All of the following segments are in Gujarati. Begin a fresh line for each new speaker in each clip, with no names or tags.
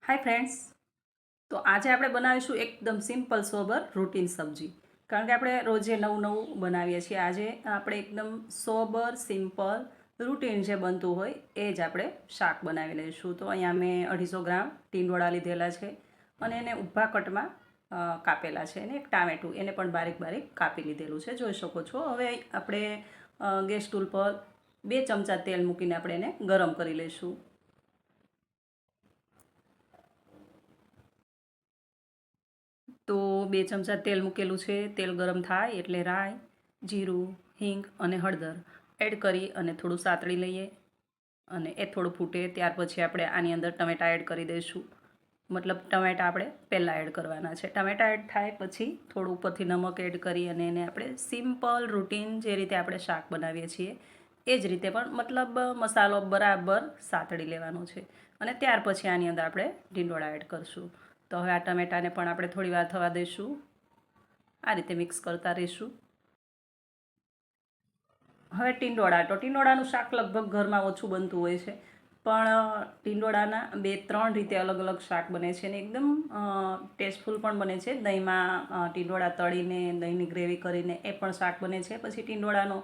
Hi friends. તો આજે આપણે બનાવીશું એકદમ સિમ્પલ સોબર રૂટીન સબ્જી. કારણ કે આપણે રોજે નવું નવું બનાવીએ છીએ. આજે આપણે એકદમ સોબર સિમ્પલ રૂટીન જે બનતું હોય એ જ આપણે શાક બનાવી લઈશું. તો અહીંયા મેં 250 ગ્રામ ટીંડોળા લીધેલા છે અને એને ઊભા કટમાં કાપેલા છે. અને એક ટામેટું એને પણ બારીક બારીક કાપી લીધેલું છે, જોઈ શકો છો. હવે આપણે ગેસ ટૂલ પર 2 ચમચા તેલ મૂકીને આપણે એને ગરમ કરી લઈશું. તો 2 ચમચા તેલ મૂકેલું છે. તેલ ગરમ થાય એટલે રાઈ, જીરું, હિંગ અને હળદર એડ કરી અને થોડું સાતળી લઈએ. અને એ થોડું ફૂટે ત્યાર પછી આપણે આની અંદર ટમેટાં એડ કરી દઈશું. મતલબ ટમેટાં આપણે પહેલાં એડ કરવાના છે. ટમેટાં એડ થાય પછી થોડું ઉપરથી નમક એડ કરી અને એને આપણે સિમ્પલ રૂટીન જે રીતે આપણે શાક બનાવીએ છીએ એ જ રીતે પણ મતલબ મસાલો બરાબર સાતળી લેવાનો છે. અને ત્યાર પછી આની અંદર આપણે ટીંડોળા એડ કરશું. તો હવે આ ટમેટાને પણ આપણે થોડી વાર થવા દઈશું. આ રીતે મિક્સ કરતા રહીશું. હવે ટીંડોળાનું શાક લગભગ ઘરમાં ઓછું બનતું હોય છે, પણ ટીંડોળાના 2-3 રીતે અલગ અલગ શાક બને છે અને એકદમ ટેસ્ટફુલ પણ બને છે. દહીંમાં ટીંડોળા તળીને દહીંની ગ્રેવી કરીને એ પણ શાક બને છે. પછી ટીંડોળાનો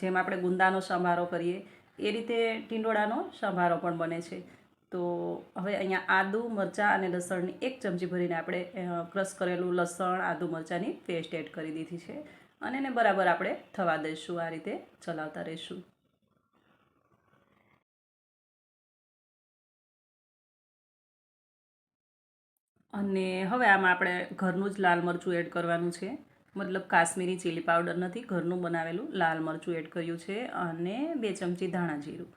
જેમ આપણે ગુંદાનો સંભારો કરીએ એ રીતે ટીંડોળાનો સંભારો પણ બને છે. તો હવે અહીંયા આદુ મરચાં અને લસણની 1 ચમચી ભરીને આપણે ક્રશ કરેલું લસણ આદુ મરચાંની પેસ્ટ એડ કરી દીધી છે અને એને બરાબર આપણે થવા દઈશું. આ રીતે ચલાવતા રહીશું. અને હવે આમાં આપણે ઘરનું જ લાલ મરચું એડ કરવાનું છે. મતલબ કાશ્મીરી ચીલી પાવડર નથી, ઘરનું બનાવેલું લાલ મરચું એડ કર્યું છે અને 2 ચમચી ધાણા જીરું.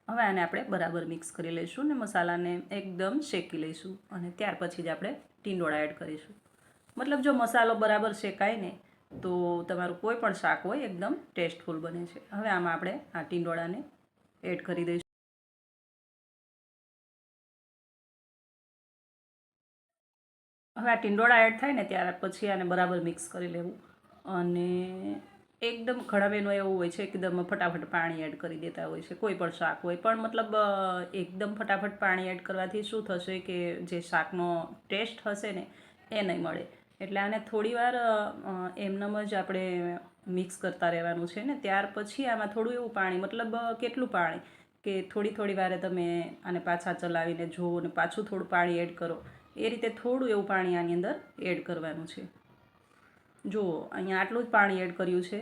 હવે આને આપણે બરાબર મિક્સ કરી લઈશું ને મસાલાને એકદમ શેકી લઈશું અને ત્યાર પછી જ આપણે ટીંડોળા એડ કરીશું. મતલબ જો મસાલો બરાબર શેકાય ને તો તમારું કોઈ પણ શાક હોય એકદમ ટેસ્ટફુલ બને છે. હવે આમાં આપણે આ ટીંડોળાને એડ કરી દઈશું. હવે આ ટીંડોળા એડ થાય ને ત્યાર પછી આને બરાબર મિક્સ કરી લેવું. અને એકદમ ઘણા બહેનો એવું હોય છે એકદમ ફટાફટ પાણી એડ કરી દેતા હોય છે, કોઈ પણ શાક હોય. પણ મતલબ એકદમ ફટાફટ પાણી એડ કરવાથી શું થશે કે જે શાકનો ટેસ્ટ હશે ને એ નહીં મળે. એટલે આને થોડીવાર એમનેમ જ આપણે મિક્સ કરતા રહેવાનું છે ને ત્યાર પછી આમાં થોડું એવું પાણી, મતલબ કેટલું પાણી કે થોડી થોડી વારે તમે આને પાછા ચલાવીને જુઓ અને પાછું થોડું પાણી એડ કરો. એ રીતે થોડું એવું પાણી આની અંદર એડ કરવાનું છે. જુઓ અહીંયા આટલું જ પાણી એડ કર્યું છે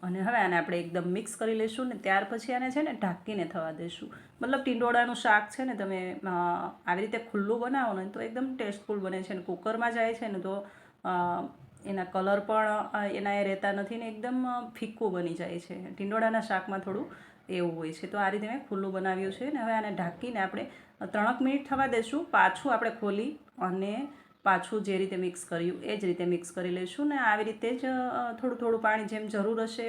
અને હવે આને આપણે એકદમ મિક્સ કરી લઈશું ને ત્યાર પછી આને છે ને ઢાંકીને થવા દઈશું. મતલબ ટીંડોળાનું શાક છે ને તમે આવી રીતે ખુલ્લું બનાવો ને તો એકદમ ટેસ્ટફુલ બને છે. અને કુકરમાં જાય છે ને તો એના કલર પણ એના એ રહેતા નથી ને એકદમ ફીક્કું બની જાય છે. ટીંડોળાના શાકમાં થોડું એવું હોય છે. તો આ રીતે મેં ખુલ્લું બનાવ્યું છે ને હવે આને ઢાંકીને આપણે 3 મિનિટ થવા દઈશું. પાછું આપણે ખોલી અને પાછું જે રીતે મિક્સ કર્યું એ જ રીતે મિક્સ કરી લઈશું ને આવી રીતે જ થોડું થોડું પાણી જેમ જરૂર હશે,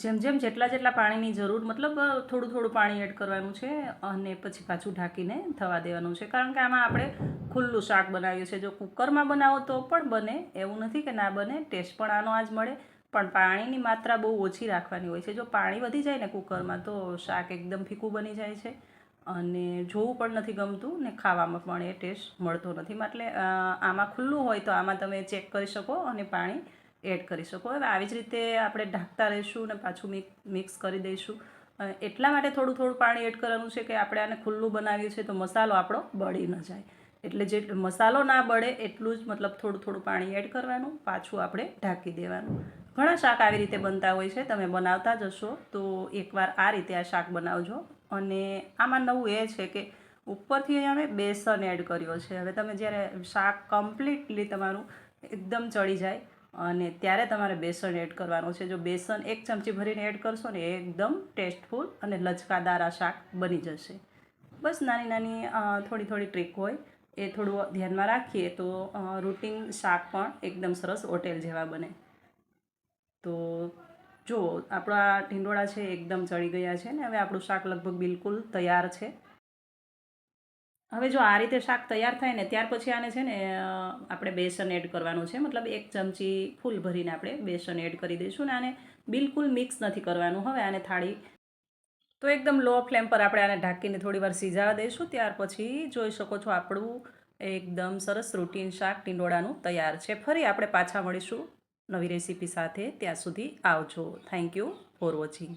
જેમ જેમ જેટલા જેટલા પાણીની જરૂર, મતલબ થોડું થોડું પાણી એડ કરવાનું છે અને પછી પાછું ઢાંકીને થવા દેવાનું છે. કારણ કે આમાં આપણે ખુલ્લું શાક બનાવ્યું છે. જો કુકરમાં બનાવો તો પણ બને, એવું નથી કે ના બને, ટેસ્ટ પણ આનો આ જ મળે. પણ પાણીની માત્રા બહુ ઓછી રાખવાની હોય છે. જો પાણી વધી જાય ને કુકરમાં તો શાક એકદમ ફીકું બની જાય છે અને જોવું પણ નથી ગમતું ને ખાવામાં પણ એ ટેસ્ટ મળતો નથી. એટલે આમાં ખુલ્લું હોય તો આમાં તમે ચેક કરી શકો અને પાણી એડ કરી શકો. હવે આવી જ રીતે આપણે ઢાંકતા રહીશું અને પાછું મિક્સ કરી દઈશું. એટલા માટે થોડું થોડું પાણી એડ કરવાનું છે કે આપણે આને ખુલ્લું બનાવ્યું છે તો મસાલો આપણો બળી ન જાય. એટલે જે મસાલો ના બળે એટલું જ મતલબ થોડું થોડું પાણી એડ કરવાનું, પાછું આપણે ઢાંકી દેવાનું. ઘણા શાક આવી રીતે બનતા હોય છે, તમે બનાવતા જશો તો એકવાર આ રીતે આ શાક બનાવજો. અને આમાં નવું એ છે કે ઉપરથી અહીંયા અમે બેસન એડ કર્યો છે. હવે તમે જ્યારે શાક કમ્પ્લીટલી તમારું એકદમ ચડી જાય અને ત્યારે તમારે બેસન એડ કરવાનું છે. જો બેસન 1 ચમચી ભરીને એડ કરશો ને એકદમ ટેસ્ટફુલ અને લચકાદાર આ શાક બની જશે. બસ નાની નાની થોડી થોડી ટ્રીક હોય એ થોડું ધ્યાનમાં રાખીએ તો રૂટીન શાક પણ એકદમ સરસ હોટેલ જેવા બને. તો જુઓ આપણા ઢીંડોળા છે એકદમ ચડી ગયા છે ને હવે આપણું શાક લગભગ બિલકુલ તૈયાર છે. હવે જો આ રીતે શાક તૈયાર થાય ને ત્યાર પછી આને છે ને આપણે બેસન એડ કરવાનું છે. મતલબ 1 ચમચી ફૂલ ભરીને આપણે બેસન એડ કરી દઈશું ને આને બિલકુલ મિક્સ નથી કરવાનું. હવે આને થાળી તો એકદમ લો ફ્લેમ પર આપણે આને ઢાંકીને થોડી વાર સિઝાવા દઈશું. ત્યાર પછી જોઈ શકો છો આપણું એકદમ સરસ રૂટીન શાક ટીંડોળાનું તૈયાર છે. ફરી આપણે પાછા મળીશું નવી રેસીપી સાથે. ત્યાં સુધી આવજો. Thank you for watching.